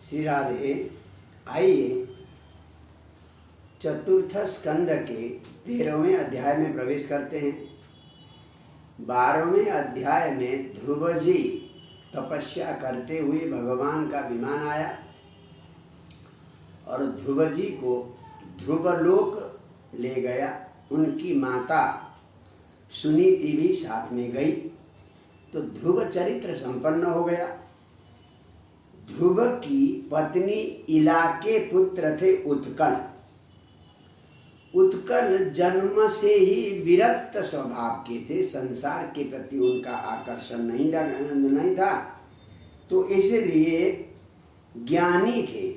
श्री राधे। आइए चतुर्थ स्कंद के 13वें अध्याय में प्रवेश करते हैं। 12वें अध्याय में ध्रुव जी तपस्या करते हुए भगवान का विमान आया और ध्रुव जी को ध्रुवलोक ले गया। उनकी माता सुनीति भी साथ में गई, तो ध्रुव चरित्र संपन्न हो गया। ध्रुव की पत्नी इला के पुत्र थे उत्कल। उत्कल जन्म से ही विरक्त स्वभाव के थे, संसार के प्रति उनका आकर्षण नहीं था, तो इसलिए ज्ञानी थे।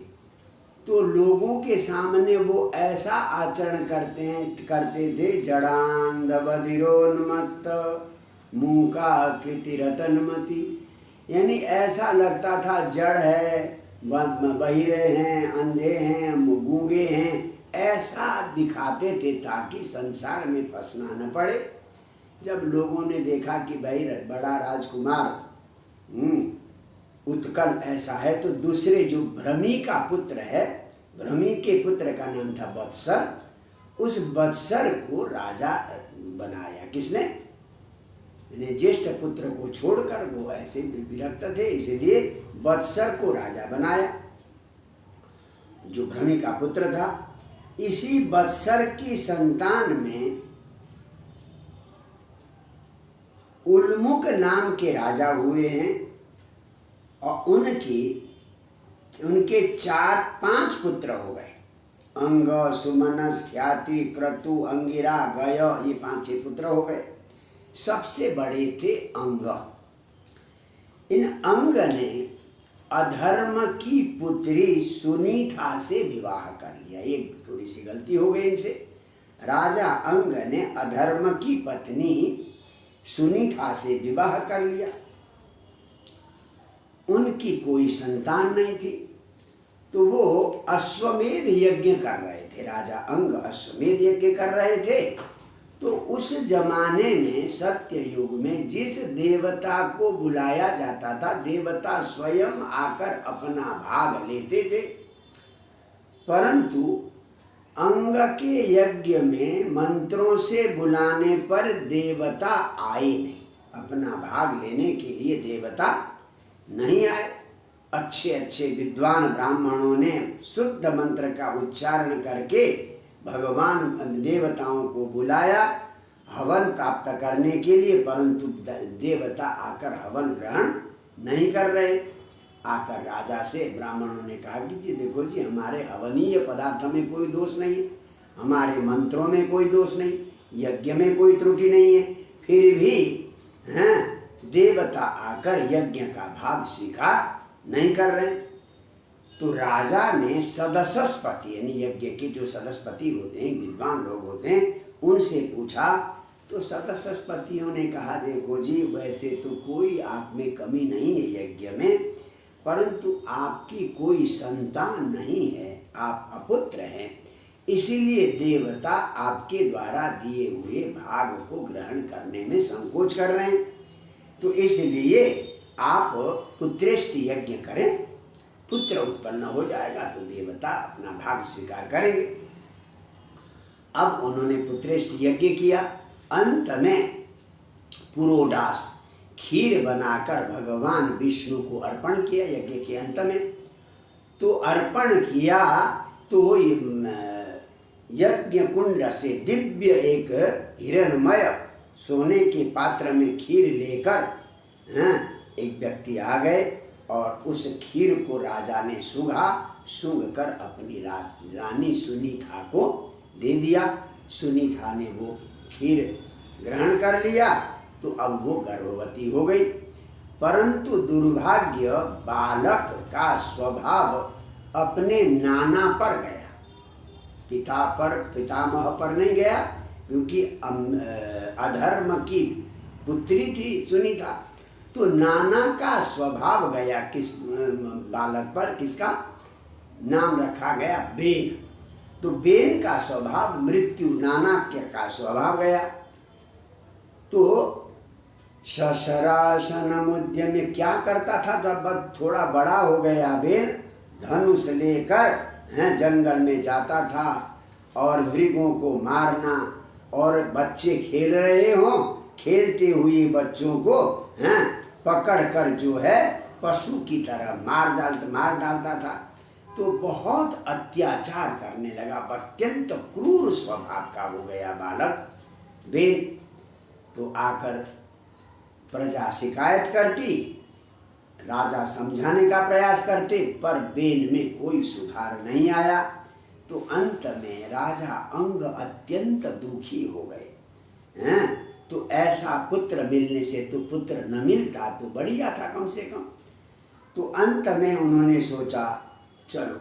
तो लोगों के सामने वो ऐसा आचरण करते थे, जड़ांध बधिरोन्मत्त मूका कृति रतनमती, यानी ऐसा लगता था जड़ है, बहिरे हैं, अंधे हैं, गूंगे हैं, ऐसा दिखाते थे ताकि संसार में फंसना न पड़े। जब लोगों ने देखा कि भाई बड़ा राजकुमार उत्कल ऐसा है, तो दूसरे जो भ्रमी का पुत्र है, भ्रमी के पुत्र का नाम था वत्सर, उस वत्सर को राजा बनाया। किसने? ज्येष्ठ पुत्र को छोड़कर वो ऐसे विरक्त थे, इसलिए वत्सर को राजा बनाया, जो भ्रमी का पुत्र था। इसी वत्सर की संतान में उल्मुक नाम के राजा हुए हैं और उनके 4-5 पुत्र हो गए। अंग, सुमनस, ख्याति, क्रतु, अंगिरा, गय, ये 5-6 पुत्र हो गए। सबसे बड़े थे अंग। इन अंग ने अधर्म की पुत्री सुनीता से विवाह कर लिया। एक थोड़ी सी गलती हो गई इनसे। राजा अंग ने अधर्म की पत्नी सुनीता से विवाह कर लिया। उनकी कोई संतान नहीं थी, तो वो अश्वमेध यज्ञ कर रहे थे। राजा अंग अश्वमेध यज्ञ कर रहे थे। तो उस जमाने में सत्य युग में जिस देवता को बुलाया जाता था, देवता स्वयं आकर अपना भाग लेते थे। परंतु अंग के यज्ञ में मंत्रों से बुलाने पर देवता आए नहीं। अपना भाग लेने के लिए देवता नहीं आए। अच्छे अच्छे विद्वान ब्राह्मणों ने शुद्ध मंत्र का उच्चारण करके भगवान देवताओं को बुलाया हवन प्राप्त करने के लिए, परंतु देवता आकर हवन ग्रहण नहीं कर रहे। आकर राजा से ब्राह्मणों ने कहा कि जी देखो जी, हमारे हवनीय पदार्थ में कोई दोष नहीं है, हमारे मंत्रों में कोई दोष नहीं, यज्ञ में कोई त्रुटि नहीं है, फिर भी देवता आकर यज्ञ का भाग स्वीकार नहीं कर रहे। तो राजा ने सदस्यपति, यानी यज्ञ के जो सदस्यपति होते हैं, विद्वान लोग होते हैं, उनसे पूछा। तो सदस्यपतियों ने कहा देखो जी, वैसे तो कोई आप में कमी नहीं है यज्ञ में, परंतु आपकी कोई संतान नहीं है, आप अपुत्र हैं, इसीलिए देवता आपके द्वारा दिए हुए भाग को ग्रहण करने में संकोच कर रहे हैं। तो इसलिए आप पुत्रेष्टि यज्ञ करें, पुत्र उत्पन्न हो जाएगा तो देवता अपना भाग स्वीकार करेंगे। अब उन्होंने पुत्रेष्टि यज्ञ किया। अंत में पुरोडास, खीर बनाकर भगवान विष्णु को अर्पण किया यज्ञ के अंत में। तो अर्पण किया तो यज्ञ कुंड से दिव्य एक हिरणमय सोने के पात्र में खीर लेकर एक व्यक्ति आ गए और उस खीर को राजा ने सूंघ कर अपनी रानी सुनीता को दे दिया। सुनीता ने वो खीर ग्रहण कर लिया, तो अब वो गर्भवती हो गई। परंतु दुर्भाग्य, बालक का स्वभाव अपने नाना पर गया, पितामह पर नहीं गया, क्योंकि अधर्म की पुत्री थी सुनीता। तो नाना का स्वभाव गया किस बालक पर, किसका नाम रखा गया? बेन। तो बेन का स्वभाव मृत्यु, नाना का स्वभाव गया। तो शशरासन उद्यम में क्या करता था? जब थोड़ा बड़ा हो गया बेन, धनुष लेकर जंगल में जाता था और मृगों को मारना, और बच्चे खेल रहे हों, खेलते हुए बच्चों को पकड़ कर जो है पशु की तरह मार डालता था। तो बहुत अत्याचार करने लगा, अत्यंत क्रूर स्वभाव का हो गया बालक बेन। तो आकर प्रजा शिकायत करती, राजा समझाने का प्रयास करते, पर बेन में कोई सुधार नहीं आया। तो अंत में राजा अंग अत्यंत दुखी हो गए। तो ऐसा पुत्र मिलने से तो पुत्र न मिलता तो बढ़िया था कम से कम। तो अंत में उन्होंने सोचा, चलो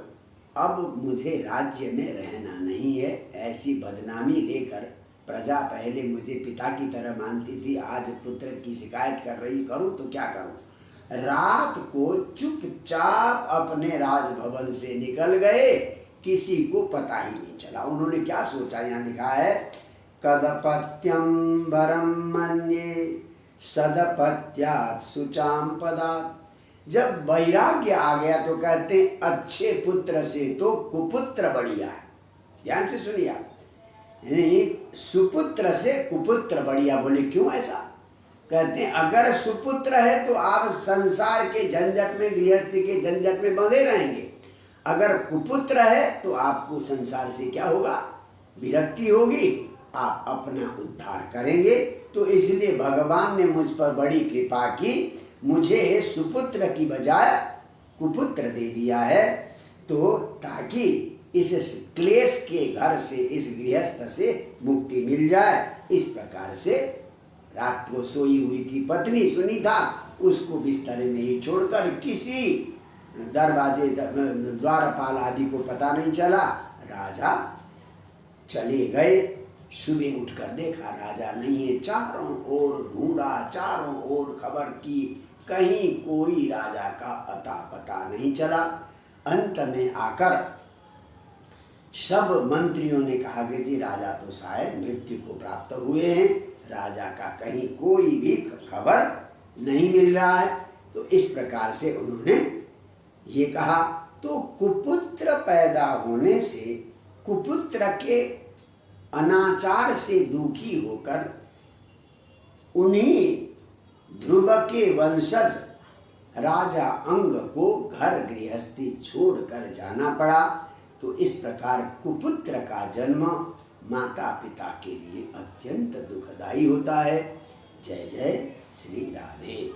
अब मुझे राज्य में रहना नहीं है। ऐसी बदनामी लेकर प्रजा पहले मुझे पिता की तरह मानती थी, आज पुत्र की शिकायत कर रही, करूँ तो क्या करूँ। रात को चुपचाप अपने राजभवन से निकल गए, किसी को पता ही नहीं चला। उन्होंने क्या सोचा, यहाँ लिखा है, कदपत्यम वरम मन्ये सदपत्यात् शुचाम पदात्। जब वैराग्य आ गया तो कहते अच्छे पुत्र से तो कुपुत्र बढ़िया है। ध्यान से सुनिए आप, यानी सुपुत्र से कुपुत्र बढ़िया। बोले क्यों ऐसा? कहते हैं अगर सुपुत्र है तो आप संसार के झंझट में, गृहस्थी के झंझट में बंधे रहेंगे। अगर कुपुत्र है तो आपको संसार से क्या होगा, विरक्ति होगी, आप अपना उद्धार करेंगे। तो इसलिए भगवान ने मुझ पर बड़ी कृपा की, मुझे सुपुत्र की बजाय कुपुत्र दे दिया है, तो ताकि इस क्लेश के घर से, इस गृहस्थ से मुक्ति मिल जाए। इस प्रकार से रात को सोई हुई थी पत्नी सुनीता, उसको बिस्तर में ही छोड़कर किसी दरवाजे द्वारपाल आदि को पता नहीं चला, राजा चले गए। सुबह उठकर देखा राजा नहीं है, चारों ओर ढूंढा, चारों ओर खबर की, कहीं कोई राजा का अता पता नहीं चला। अंत में आकर सब मंत्रियों ने कहा कि जी राजा तो शायद मृत्यु को प्राप्त हुए हैं, राजा का कहीं कोई भी खबर नहीं मिल रहा है। तो इस प्रकार से उन्होंने ये कहा। तो कुपुत्र पैदा होने से, कुपुत्र के अनाचार से दुखी होकर उन्हीं ध्रुव के वंशज राजा अंग को घर गृहस्थी छोड़कर जाना पड़ा। तो इस प्रकार कुपुत्र का जन्म माता पिता के लिए अत्यंत दुखदायी होता है। जय जय श्री राधे।